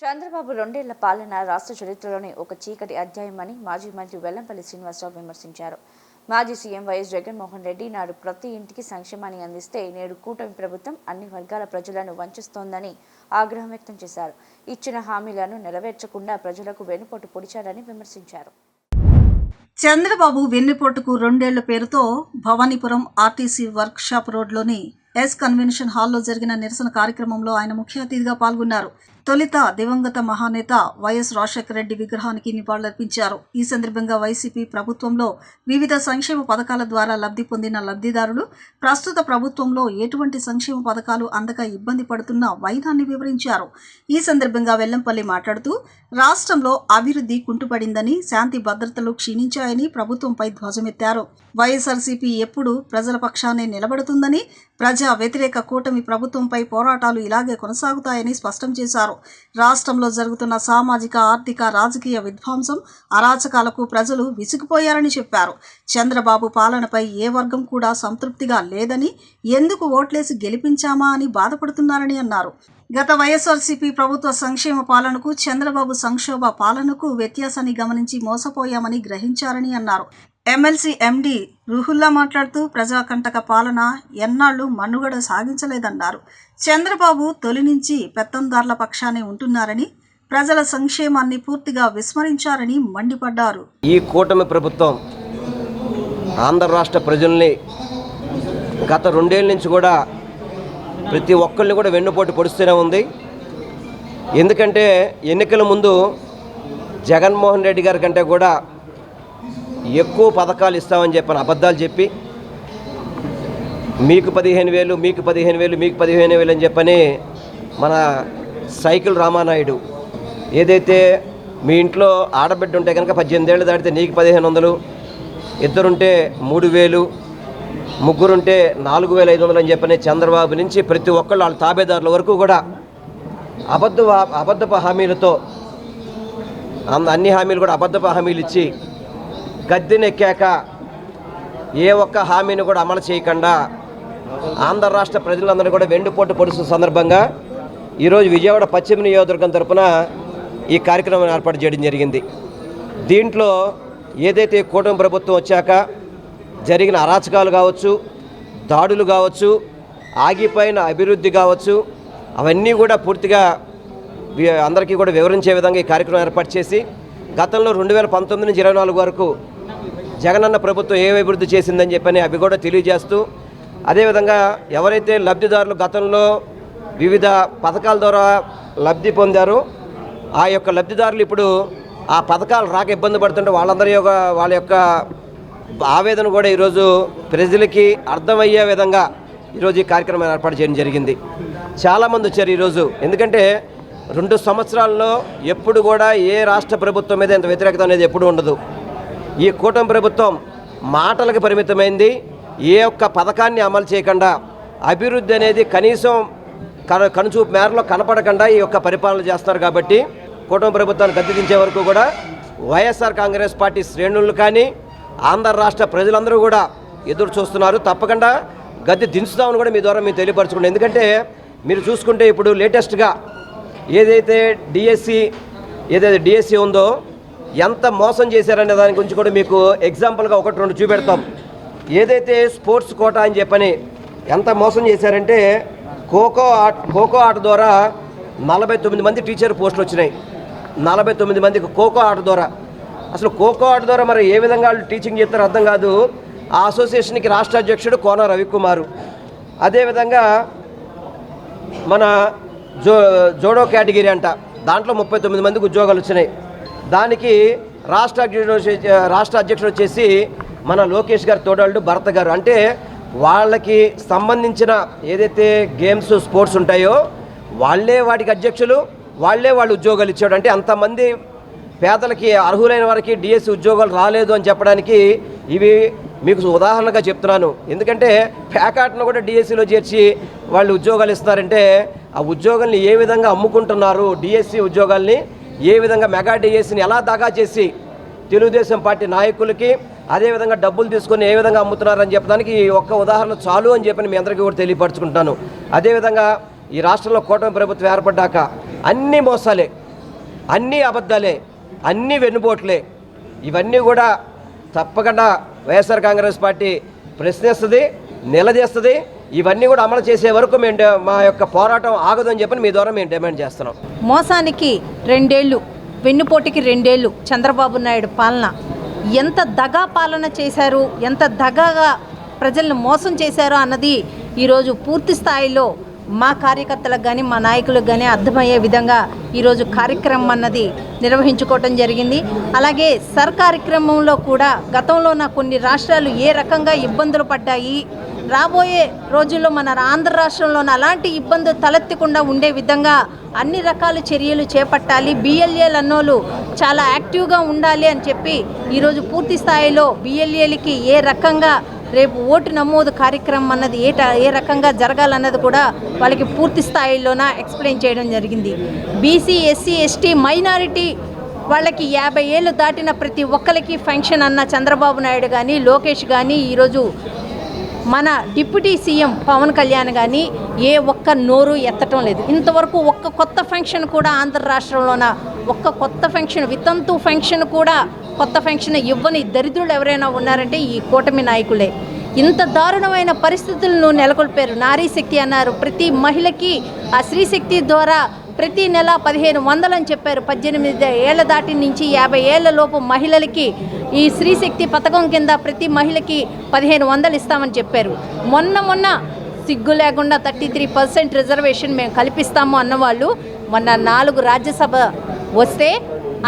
చంద్రబాబు రెండేళ్ల పాలన రాష్ట్ర చరిత్రలోనే ఒక చీకటి అధ్యాయమని మాజీ మంత్రి వెల్లంపల్లి శ్రీనివాసరావు విమర్శించారు. మాజీ సీఎం వైఎస్ జగన్మోహన్ రెడ్డి నాడు ప్రతి ఇంటికి సంక్షేమాన్ని అందిస్తే నేడు కూటమి ప్రభుత్వం అన్ని వర్గాల ప్రజలను వంచిస్తోందని ఆగ్రహం వ్యక్తం చేశారు. ఇచ్చిన హామీలను నెరవేర్చకుండా ప్రజలకు వెన్నుపోటు పొడిచారని విమర్శించారు. చంద్రబాబు వెన్నుపోటుకు రెండేళ్ల పేరుతో భవానీపురం ఆర్టీసీ వర్క్ షాప్ రోడ్లోని ఎస్ కన్వెన్షన్ హాల్లో జరిగిన నిరసన కార్యక్రమంలో ఆయన ముఖ్య అతిథిగా పాల్గొన్నారు. తొలుత దివంగత మహానేత వైఎస్ రాజశేఖర రెడ్డి విగ్రహానికి నివాళులర్పించారు. ఈ సందర్భంగా వైసీపీ ప్రభుత్వంలో వివిధ సంక్షేమ పథకాల ద్వారా లబ్ధి పొందిన లబ్ధిదారులు ప్రస్తుత ప్రభుత్వంలో ఎటువంటి సంక్షేమ పథకాలు అందక ఇబ్బంది పడుతున్న వైనాన్ని వివరించారు. ఈ సందర్భంగా వెల్లంపల్లి మాట్లాడుతూ రాష్ట్రంలో అభివృద్ధి కుంటుపడిందని, శాంతి భద్రతలు క్షీణించాయని ప్రభుత్వంపై ధ్వజమెత్తారు. వైఎస్ఆర్సీపీ ఎప్పుడు ప్రజల పక్షానే నిలబడుతుందని, ప్రజా వ్యతిరేక కూటమి ప్రభుత్వంపై పోరాటాలు ఇలాగే కొనసాగుతాయని స్పష్టం చేశారు. రాష్ట్రంలో జరుగుతున్న సామాజిక, ఆర్థిక, రాజకీయ విధ్వంసం, అరాచకాలకు ప్రజలు విసిగిపోయారని చెప్పారు. చంద్రబాబు పాలనపై ఏ వర్గం కూడా సంతృప్తిగా లేదని, ఎందుకు ఓట్లేసి గెలిపించామా అని బాధపడుతున్నారని అన్నారు. గత వైఎస్ఆర్సీపీ ప్రభుత్వ సంక్షేమ పాలనకు, చంద్రబాబు సంక్షోభ పాలనకు వ్యత్యాసాన్ని గమనించి మోసపోయామని గ్రహించారని అన్నారు. ఎమ్మెల్సీ ఎండీ రుహుల్లా మాట్లాడుతూ ప్రజాకంటక పాలన ఎన్నాళ్లు మనుగడ సాగించలేదన్నారు. చంద్రబాబు తొలి నుంచి పెత్తందార్ల పక్షానే ఉంటున్నారని, ప్రజల సంక్షేమాన్ని పూర్తిగా విస్మరించారని మండిపడ్డారు. ఈ కూటమి ప్రభుత్వం ఆంధ్ర రాష్ట్ర ప్రజల్ని గత రెండేళ్ల నుంచి కూడా ప్రతి ఒక్కరిని కూడా వెన్నుపోటు పొడుస్తూనే ఉంది. ఎందుకంటే ఎన్నికల ముందు జగన్మోహన్ రెడ్డి గారి కంటే కూడా ఎక్కువ పథకాలు ఇస్తామని చెప్పని అబద్ధాలు చెప్పి మీకు 15,000 మీకు 15,000 మీకు 15,000 అని చెప్పని మన సైకిల్ రామానాయుడు ఏదైతే మీ ఇంట్లో ఆడబిడ్డ ఉంటే కనుక 18 ఏళ్ళు దాటితే నీకు 1,500, ఇద్దరుంటే 3,000, ముగ్గురుంటే 4,500 అని చెప్పని చంద్రబాబు నుంచి ప్రతి ఒక్కళ్ళు వాళ్ళ తాబేదారుల వరకు కూడా అబద్ధపు హామీలతో అన్ని హామీలు కూడా అబద్ధపు హామీలు ఇచ్చి గద్దెనెక్కాక ఏ ఒక్క హామీని కూడా అమలు చేయకుండా ఆంధ్ర రాష్ట్ర ప్రజలందరూ కూడా వెండిపోటు పొడుస్తున్న సందర్భంగా ఈరోజు విజయవాడ పశ్చిమ నియోజకవర్గం తరఫున ఈ కార్యక్రమం ఏర్పాటు చేయడం జరిగింది. దీంట్లో ఏదైతే కూటమి ప్రభుత్వం వచ్చాక జరిగిన అరాచకాలు కావచ్చు, దాడులు కావచ్చు, ఆగిపోయిన అభివృద్ధి కావచ్చు, అవన్నీ కూడా పూర్తిగా అందరికీ కూడా వివరించే విధంగా ఈ కార్యక్రమం ఏర్పాటు చేసి గతంలో 2019 నుంచి 24 వరకు జగనన్న ప్రభుత్వం ఏ అభివృద్ధి చేసిందని చెప్పని అవి కూడా తెలియజేస్తూ, అదేవిధంగా ఎవరైతే లబ్ధిదారులు గతంలో వివిధ పథకాల ద్వారా లబ్ధి పొందారో ఆ యొక్క లబ్ధిదారులు ఇప్పుడు ఆ పథకాలు రాక ఇబ్బంది పడుతుంటే వాళ్ళ యొక్క ఆవేదన కూడా ఈరోజు ప్రజలకి అర్థమయ్యే విధంగా ఈరోజు ఈ కార్యక్రమం ఏర్పాటు చేయడం జరిగింది. చాలామంది వచ్చారు ఈరోజు. ఎందుకంటే 2 సంవత్సరాల్లో ఎప్పుడు కూడా ఏ రాష్ట్ర ప్రభుత్వం మీద ఇంత వ్యతిరేకత అనేది ఎప్పుడు ఉండదు. ఈ కూటమి ప్రభుత్వం మాటలకు పరిమితమైంది. ఏ ఒక్క పథకాన్ని అమలు చేయకుండా, అభివృద్ధి అనేది కనీసం కనుచూపు మేరలో కనపడకుండా ఈ యొక్క పరిపాలన చేస్తున్నారు. కాబట్టి కూటమి ప్రభుత్వాన్ని గద్దెదించే వరకు కూడా వైఎస్ఆర్ కాంగ్రెస్ పార్టీ శ్రేణులు కానీ ఆంధ్ర రాష్ట్ర ప్రజలందరూ కూడా ఎదురు చూస్తున్నారు. తప్పకుండా గద్దె దించుతామని కూడా మీ ద్వారా మేము తెలియపరచుకోండి. ఎందుకంటే మీరు చూసుకుంటే ఇప్పుడు లేటెస్ట్గా ఏదైతే డిఎస్సి ఉందో ఎంత మోసం చేశారనే దాని గురించి కూడా మీకు ఎగ్జాంపుల్గా 1-2 చూపెడతాం. ఏదైతే స్పోర్ట్స్ కోటా అని చెప్పని ఎంత మోసం చేశారంటే ఖోఖో ఆట ద్వారా 49 మంది టీచర్ పోస్టులు వచ్చినాయి. 49 మందికి ఖోఖో ఆట ద్వారా. అసలు ఖోఖో ఆట ద్వారా మరి ఏ విధంగా వాళ్ళు టీచింగ్ చేస్తారో అర్థం కాదు. ఆ అసోసియేషన్కి రాష్ట్ర అధ్యక్షుడు కోన రవికుమారు. అదేవిధంగా మన జోడో కేటగిరీ అంట, దాంట్లో 39 మందికి ఉద్యోగాలు వచ్చినాయి. దానికి రాష్ట్ర అధ్యక్షుడు వచ్చేసి మన లోకేష్ గారు తోడళ్ళు భరత్ గారు. అంటే వాళ్ళకి సంబంధించిన ఏదైతే గేమ్స్ స్పోర్ట్స్ ఉంటాయో వాళ్ళే వాటికి అధ్యక్షులు, వాళ్ళు ఉద్యోగాలు ఇచ్చాడు. అంటే అంతమంది పేదలకి, అర్హులైన వారికి డిఎస్సి ఉద్యోగాలు రాలేదు అని చెప్పడానికి ఇవి మీకు ఉదాహరణగా చెప్తున్నాను. ఎందుకంటే ప్యాకాట్ను కూడా డిఎస్సిలో చేర్చి వాళ్ళు ఉద్యోగాలు ఇస్తారంటే ఆ ఉద్యోగాల్ని ఏ విధంగా అమ్ముకుంటున్నారు, డిఎస్సి ఉద్యోగాల్ని ఏ విధంగా మెగా డిఎస్సిని ఎలా దాగా చేసి తెలుగుదేశం పార్టీ నాయకులకి అదేవిధంగా డబ్బులు తీసుకొని ఏ విధంగా అమ్ముతున్నారని చెప్పడానికి ఈ ఒక్క ఉదాహరణ చాలు అని చెప్పని మీ అందరికీ కూడా తెలియపరచుకుంటున్నాను. అదేవిధంగా ఈ రాష్ట్రంలో కూటమి ప్రభుత్వం ఏర్పడ్డాక అన్ని మోసాలే. అన్నీ అబద్ధాలే, అన్నీ వెన్నుపోట్లే. ఇవన్నీ కూడా తప్పకుండా వైఎస్ఆర్ కాంగ్రెస్ పార్టీ ప్రశ్నిస్తుంది, నిలదీస్తుంది. ఇవన్నీ కూడా అమలు చేసే వరకు మేము మా యొక్క పోరాటం ఆగదని చెప్పని మీ ద్వారా మేము డిమాండ్ చేస్తున్నాం. మోసానికి 2 ఏళ్ళు, వెన్నుపోటుకి 2 ఏళ్ళు చంద్రబాబు నాయుడు పాలన. ఎంత దగా పాలన చేశారు, ఎంత దగాగా ప్రజలను మోసం చేశారో అన్నది ఈరోజు పూర్తి స్థాయిలో మా కార్యకర్తలకు కానీ మా నాయకులకు కానీ అర్థమయ్యే విధంగా ఈరోజు కార్యక్రమం అన్నది నిర్వహించుకోవటం జరిగింది. అలాగే కార్యక్రమంలో కూడా గతంలో కొన్ని రాష్ట్రాలు ఏ రకంగా ఇబ్బందులు పడ్డాయి, రాబోయే రోజుల్లో మన ఆంధ్ర రాష్ట్రంలోని అలాంటి ఇబ్బందులు తలెత్తకుండా ఉండే విధంగా అన్ని రకాల చర్యలు చేపట్టాలి, బిఎల్ఏలు అన్నోళ్ళు చాలా యాక్టివ్గా ఉండాలి అని చెప్పి ఈరోజు పూర్తి స్థాయిలో బిఎల్ఏలకి ఏ రకంగా రేపు ఓటు నమోదు కార్యక్రమం అన్నది ఏ రకంగా జరగాలన్నది కూడా వాళ్ళకి పూర్తి స్థాయిలోన ఎక్స్ప్లెయిన్ చేయడం జరిగింది. బీసీ, ఎస్సీ, ఎస్టీ, మైనారిటీ వాళ్ళకి 50 ఏళ్ళు దాటిన ప్రతి ఒక్కరికి ఫంక్షన్ అన్న చంద్రబాబు నాయుడు కానీ, లోకేష్ కానీ, ఈరోజు మన డిప్యూటీ సీఎం పవన్ కళ్యాణ్ కానీ ఏ ఒక్క నోరు ఎత్తటం లేదు. ఇంతవరకు ఒక్క కొత్త ఫంక్షన్ కూడా ఆంధ్ర రాష్ట్రంలోన ఒక్క కొత్త ఫంక్షన్, వితంతు ఫంక్షన్ కూడా కొత్త ఫంక్షన్ ఇవ్వని దరిద్రులు ఎవరైనా ఉన్నారంటే ఈ కూటమి నాయకులే. ఇంత దారుణమైన పరిస్థితులను నెలకొల్పారు. నారీ శక్తి అన్నారు. ప్రతి మహిళకి ఆ స్త్రీశక్తి ద్వారా ప్రతి నెల 1500 అని చెప్పారు. 18 ఏళ్ల దాటి నుంచి 50 ఏళ్ల లోపు మహిళలకి ఈ స్త్రీశక్తి పథకం కింద ప్రతి మహిళకి 1500 ఇస్తామని చెప్పారు. మొన్న సిగ్గు లేకుండా 33% రిజర్వేషన్ మేము కల్పిస్తాము అన్నవాళ్ళు మొన్న 4 రాజ్యసభ వస్తే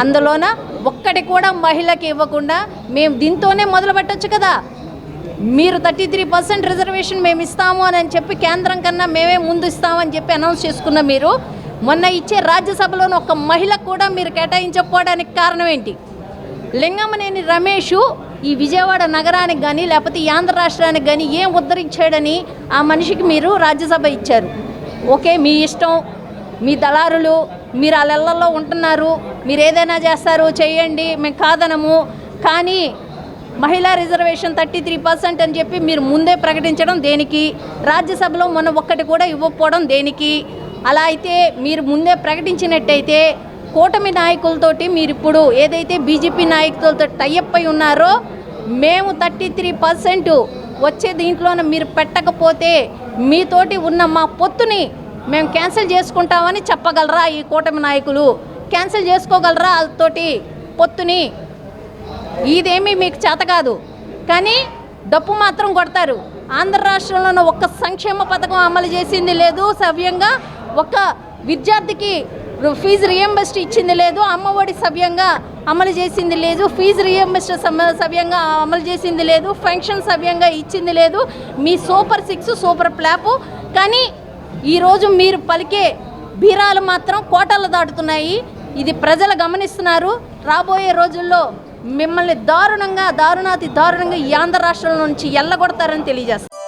అందులోన ఒక్కటి కూడా మహిళకి ఇవ్వకుండా మేము దీంతోనే మొదలు పెట్టచ్చు కదా, మీరు 33% రిజర్వేషన్ మేము ఇస్తాము అని చెప్పి కేంద్రం కన్నా మేమే ముందు ఇస్తామని చెప్పి అనౌన్స్ చేసుకున్న మీరు మొన్న ఇచ్చే రాజ్యసభలోని ఒక మహిళ కూడా మీరు కేటాయించకపోవడానికి కారణం ఏంటి? లింగమనేని రమేష్ ఈ విజయవాడ నగరానికి కానీ లేకపోతే ఈ ఆంధ్ర రాష్ట్రానికి కానీ ఏం ఉద్ధరించాడని ఆ మనిషికి మీరు రాజ్యసభ ఇచ్చారు. ఓకే, మీ ఇష్టం, మీ దళారులు, మీరు ఆ లెల్లల్లో ఉంటున్నారు, మీరు ఏదైనా చేస్తారు చేయండి, మేము కాదనము. కానీ మహిళా రిజర్వేషన్ 33% అని చెప్పి మీరు ముందే ప్రకటించడం దేనికి? రాజ్యసభలో మొన్న ఒక్కటి కూడా ఇవ్వకపోవడం దేనికి? అలా అయితే మీరు ముందే ప్రకటించినట్టయితే కూటమి నాయకులతోటి మీరు ఇప్పుడు ఏదైతే బీజేపీ నాయకులతో టైఅప్ అయి ఉన్నారో మేము 33% వచ్చే దీంట్లోనే మీరు పెట్టకపోతే మీతోటి ఉన్న మా పొత్తుని మేము క్యాన్సిల్ చేసుకుంటామని చెప్పగలరా? ఈ కూటమి నాయకులు క్యాన్సిల్ చేసుకోగలరా వాళ్ళతోటి పొత్తుని? ఇదేమీ మీకు చేత కాదు, కానీ డప్పు మాత్రం కొడతారు. ఆంధ్ర రాష్ట్రంలోనూ ఒక్క సంక్షేమ పథకం అమలు చేసింది లేదు, సవ్యంగా ఒక్క విద్యార్థికి ఫీజు రియంబర్స్డ్ ఇచ్చింది లేదు, అమ్మఒడి సవ్యంగా అమలు చేసింది లేదు, ఫీజు రియంబర్స్డ్ సవ్యంగా అమలు చేసింది లేదు, ఫంక్షన్ సవ్యంగా ఇచ్చింది లేదు. మీ సూపర్ 6 సూపర్ ప్లాపు, కానీ ఈరోజు మీరు పలికే బీరాలు మాత్రం కోటలు దాటుతున్నాయి. ఇది ప్రజలు గమనిస్తున్నారు. రాబోయే రోజుల్లో మిమ్మల్ని దారుణాతి దారుణంగా ఈ ఆంధ్ర రాష్ట్రం నుంచి ఎల్లగొడతారని తెలియజేస్తారు.